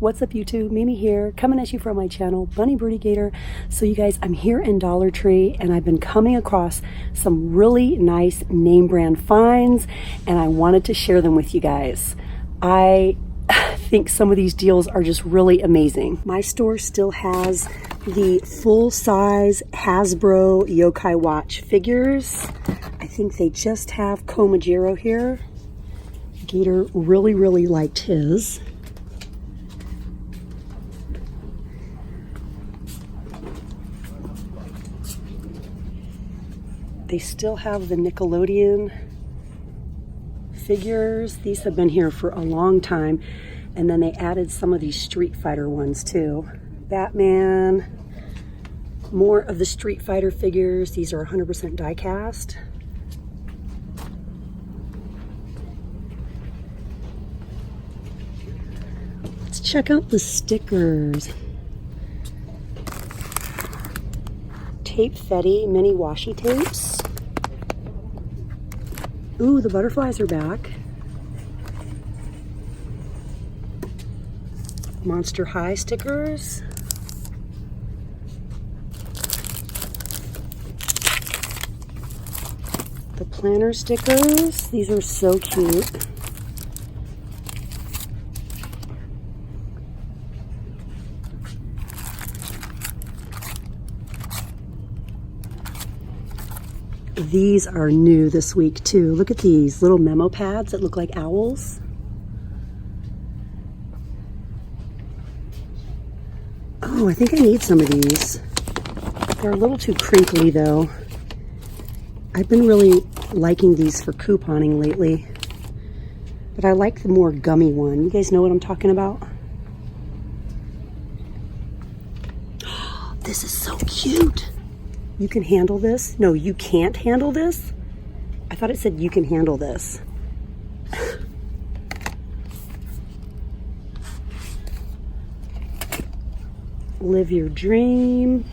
What's up YouTube? Mimi here, coming at you from my channel, Bunny Birdy Gator. So you guys, I'm here in Dollar Tree and I've been coming across some really nice name brand finds and I wanted to share them with you guys. I think some of these deals are just really amazing. My store still has the full-size Hasbro Yokai Watch figures. I think they just have Komajiro here. Gator really liked his. They still have the Nickelodeon figures. These have been here for a long time. And then they added some of these Street Fighter ones too. Batman, more of the Street Fighter figures. These are 100% die cast. Let's check out the stickers. Tape Fetty mini washi tapes. Ooh, the butterflies are back. Monster High stickers. The planner stickers. These are so cute. These are new this week too. Look at these little memo pads that look like owls. Oh, I think I need some of these. They're a little too crinkly though. I've been really liking these for couponing lately. But I like the more gummy one. You guys know what I'm talking about? This is so cute. You can handle this? No, you can't handle this? I thought it said you can handle this. Live your dream.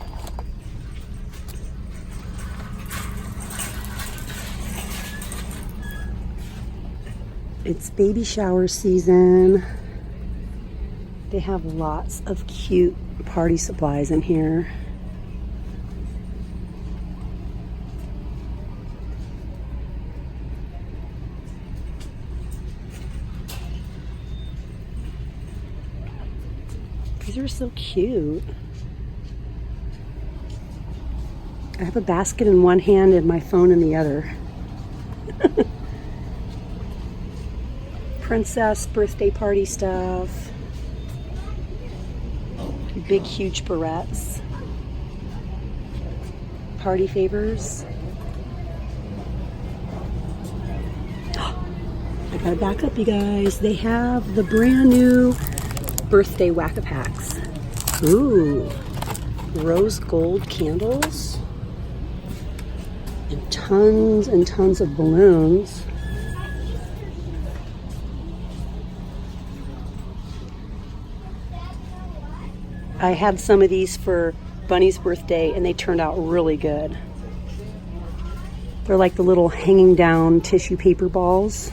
It's baby shower season. They have lots of cute party supplies in here. These are so cute. I have a basket in one hand and my phone in the other. Princess birthday party stuff. Big, huge barrettes. Party favors. I gotta back up, you guys. They have the brand new birthday Whack-A-Packs. Ooh, rose gold candles and tons of balloons. I had some of these for Bunny's birthday and they turned out really good. They're like the little hanging down tissue paper balls.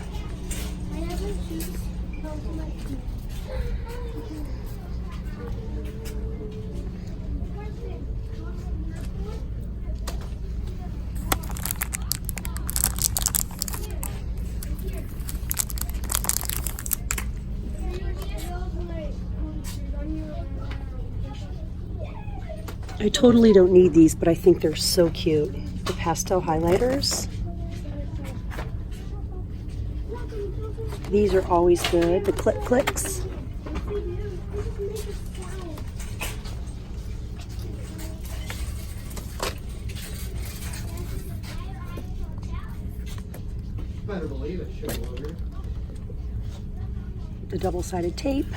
I totally don't need these, but I think they're so cute. The pastel highlighters. These are always good. The clip clicks. Better believe it, should over. The double-sided tape.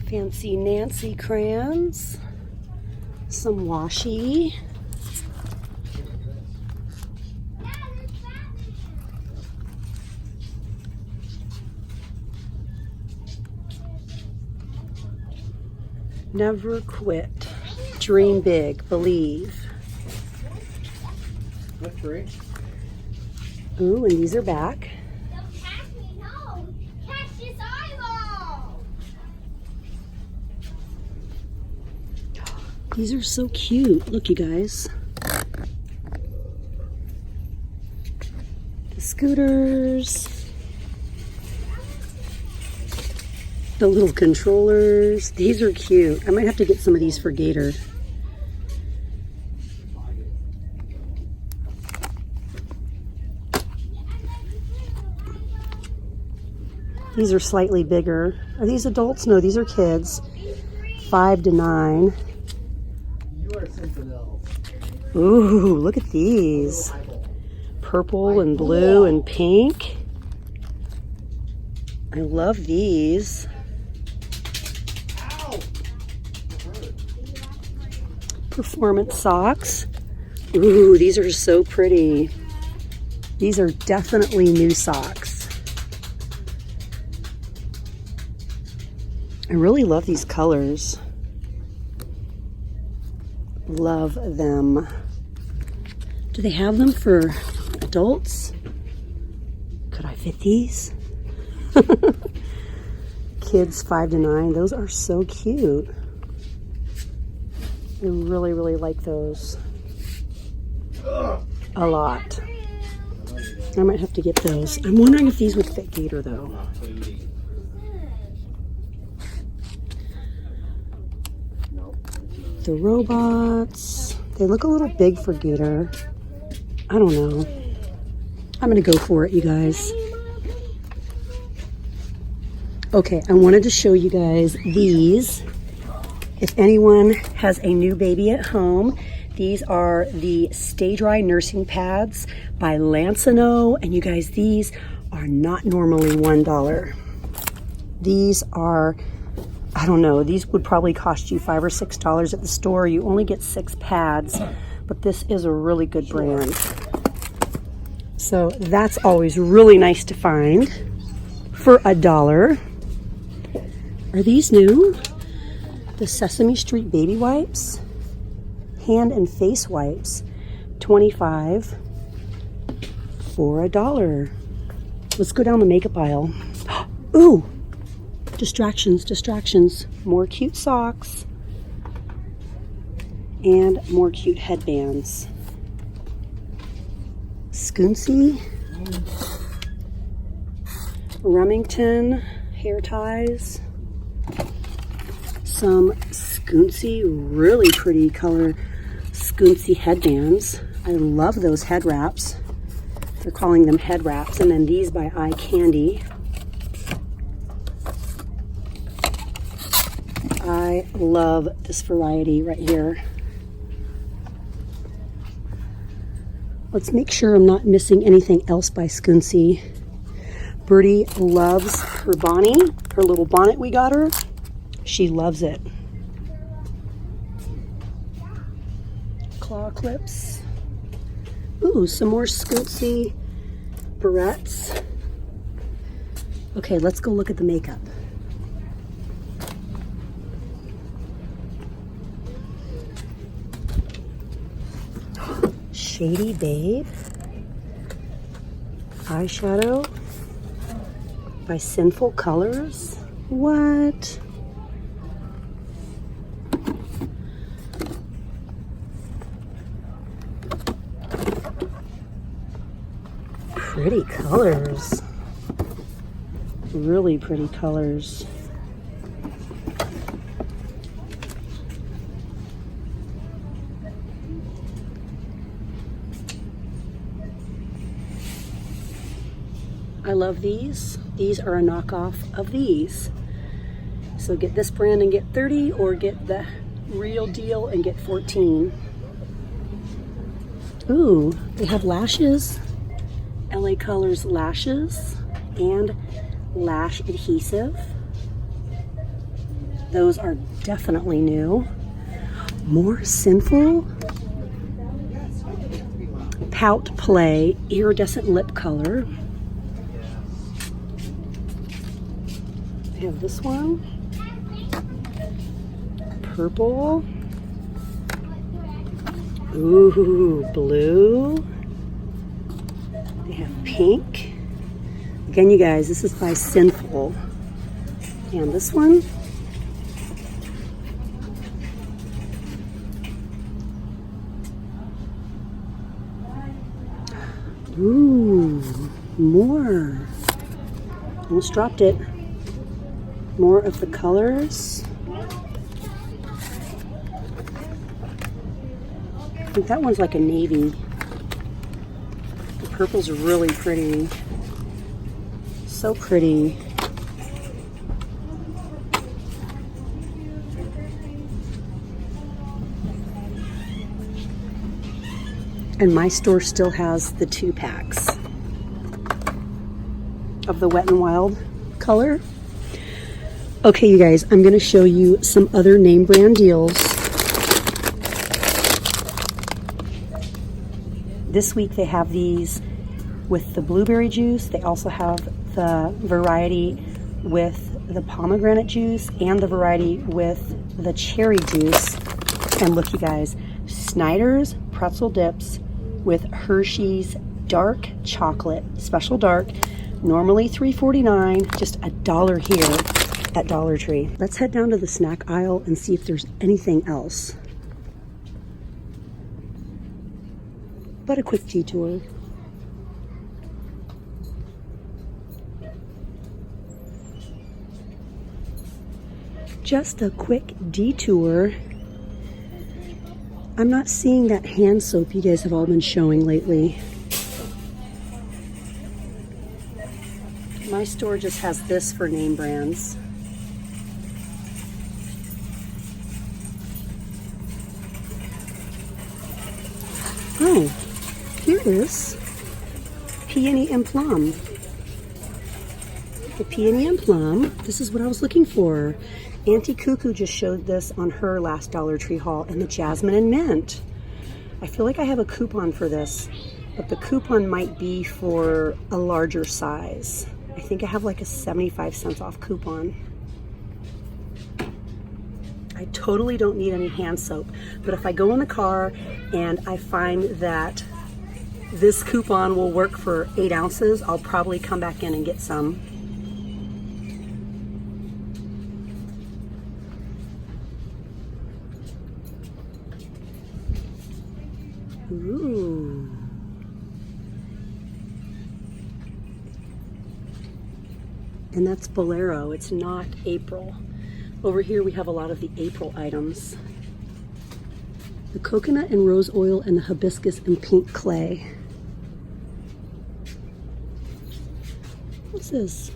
Fancy Nancy crayons, some washi, never quit, dream big, believe. tree. Ooh, and these are back. Don't catch me, no! Catch this eyeball! These are so cute. Look, you guys. The scooters. The little controllers. These are cute. I might have to get some of these for Gator. These are slightly bigger. Are these adults? No, these are kids. 5 to 9. You are something else. Ooh, look at these. Purple and blue and pink. I love these. Ow! Performance socks. Ooh, these are so pretty. These are definitely new socks. I really love these colors. Love them. Do they have them for adults? Could I fit these? Kids 5 to 9. Those are so cute. I really, really like those. A lot. I might have to get those. I'm wondering if these would fit Gator though. The robots. They look a little big for Gator. I don't know. I'm gonna go for it, you guys. Okay, I wanted to show you guys these. If anyone has a new baby at home, these are the Stay Dry nursing pads by Lancino. And you guys, these are not normally $1. These are, I don't know, these would probably cost you $5 or $6 at the store. You only get 6 pads, but this is a really good brand. So that's always really nice to find for $1. Are these new? The Sesame Street baby wipes, hand and face wipes, 25 for $1. Let's go down the makeup aisle. Ooh, distractions, distractions. More cute socks and more cute headbands. Scoonsy, Remington hair ties. Some Scoonsy, really pretty color Scoonsy headbands. I love those head wraps. They're calling them head wraps. And then these by Eye Candy. I love this variety right here. Let's make sure I'm not missing anything else by Scoonsy. Birdy loves her Bonnie, her little bonnet we got her. She loves it. Claw clips. Ooh, some more Scoonsy barrettes. Okay, let's go look at the makeup. Shady Babe. Eyeshadow by Sinful Colors. What? Pretty colors. Really pretty colors. I love these. These are a knockoff of these. So get this brand and get 30, or get the real deal and get 14. Ooh, they have lashes. LA Colors lashes and lash adhesive. Those are definitely new. More Sinful. Pout Play iridescent lip color. I have this one. Purple. Ooh, blue. They have pink. Again, you guys, this is by Sinful. And this one, ooh, more. Almost dropped it. More of the colors. I think that one's like a navy. The purple's really pretty. So pretty. And my store still has the 2-packs of the Wet n Wild color. Okay, you guys, I'm going to show you some other name brand deals. This week they have these with the blueberry juice. They also have the variety with the pomegranate juice and the variety with the cherry juice. And look, you guys, Snyder's pretzel dips with Hershey's dark chocolate, special dark, normally $3.49, just $1 here at Dollar Tree. Let's head down to the snack aisle and see if there's anything else. But a quick detour. Just a quick detour. I'm not seeing that hand soap you guys have all been showing lately. My store just has this for name brands. Oh, here it is. Peony and plum. The peony and plum. This is what I was looking for. Auntie Cuckoo just showed this on her last Dollar Tree haul, and the jasmine and mint. I feel like I have a coupon for this, but the coupon might be for a larger size. I think I have like a 75 cents off coupon. I totally don't need any hand soap, but if I go in the car and I find that this coupon will work for 8 ounces, I'll probably come back in and get some. Ooh. And that's Bolero, it's not April. Over here we have a lot of the April items. The coconut and rose oil and the hibiscus and pink clay. What's this?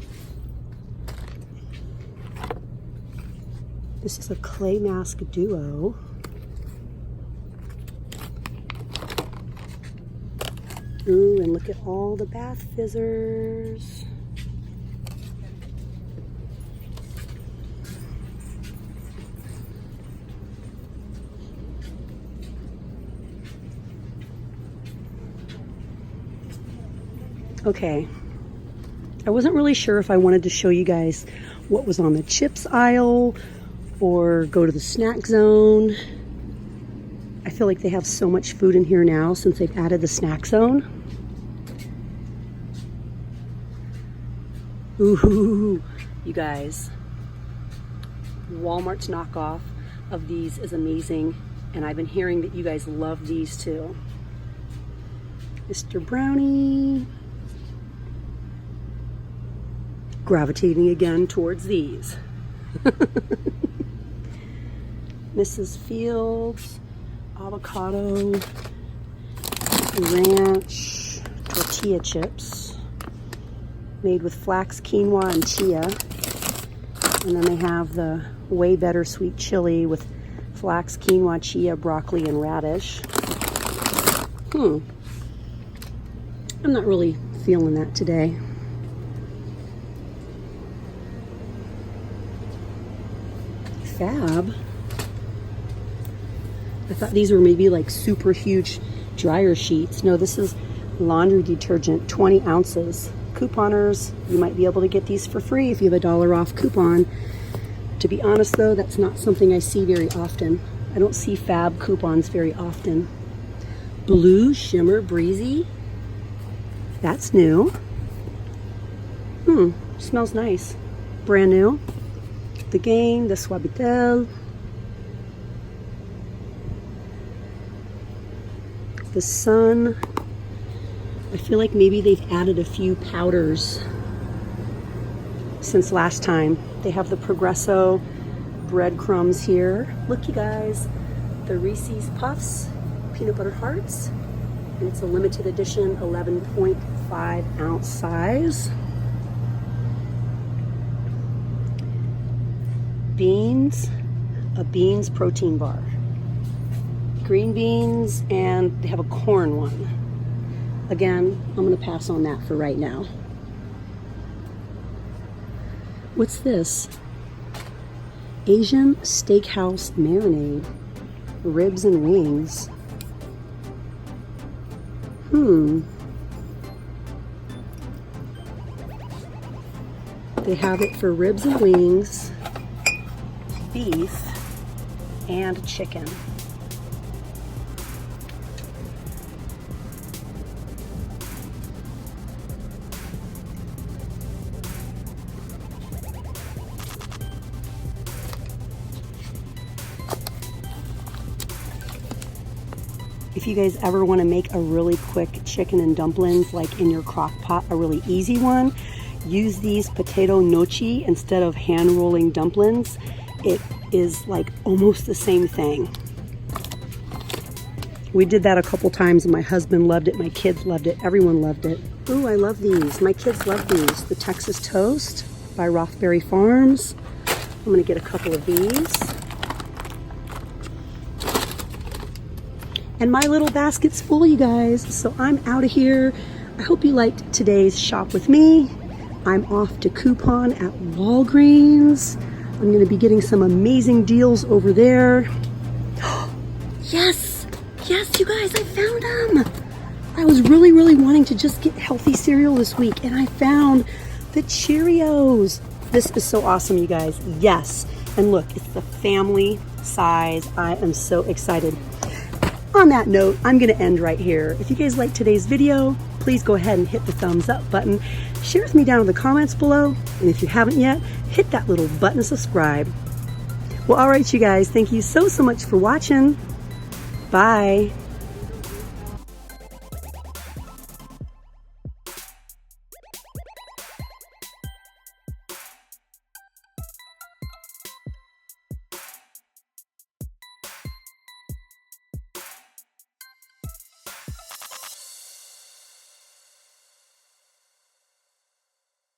This is a clay mask duo. Ooh, and look at all the bath fizzers. Okay, I wasn't really sure if I wanted to show you guys what was on the chips aisle or go to the snack zone. I feel like they have so much food in here now since they've added the snack zone. Ooh, you guys, Walmart's knockoff of these is amazing, and I've been hearing that you guys love these too. Mr. Brownie. Gravitating again towards these. Mrs. Fields, avocado, ranch, tortilla chips, made with flax, quinoa, and chia. And then they have the way better sweet chili with flax, quinoa, chia, broccoli, and radish. I'm not really feeling that today. Fab. I thought these were maybe like super huge dryer sheets. No, this is laundry detergent, 20 ounces. Couponers, you might be able to get these for free if you have a $1 off coupon. To be honest though, that's not something I see very often. I don't see Fab coupons very often. Blue Shimmer Breezy. That's new. Smells nice. Brand new. The Gain, the Suavitel. The Sun. I feel like maybe they've added a few powders since last time. They have the Progresso breadcrumbs here. Look, you guys, the Reese's Puffs peanut butter hearts, and it's a limited edition 11.5 ounce size. Beans, a beans protein bar. Green beans, and they have a corn one. Again, I'm gonna pass on that for right now. What's this? Asian Steakhouse marinade, ribs and wings. They have it for ribs and wings, beef, and chicken. If you guys ever want to make a really quick chicken and dumplings, like in your crock pot, a really easy one, use these potato gnocchi instead of hand rolling dumplings. It is like almost the same thing. We did that a couple times and my husband loved it, my kids loved it, everyone loved it. Ooh, I love these. My kids love these. The Texas Toast by Rothberry Farms. I'm gonna get a couple of these. And my little basket's full, you guys, so I'm out of here. I hope you liked today's shop with me. I'm off to coupon at Walgreens. I'm gonna be getting some amazing deals over there. Yes, you guys, I found them. I was really wanting to just get healthy cereal this week, and I found the Cheerios. This is so awesome, you guys. Yes, and look, it's the family size. I am so excited. On that note, I'm going to end right here. If you guys liked today's video, please go ahead and hit the thumbs up button. Share with me down in the comments below. And if you haven't yet, hit that little button to subscribe. Well, all right, you guys, thank you so much for watching. Bye.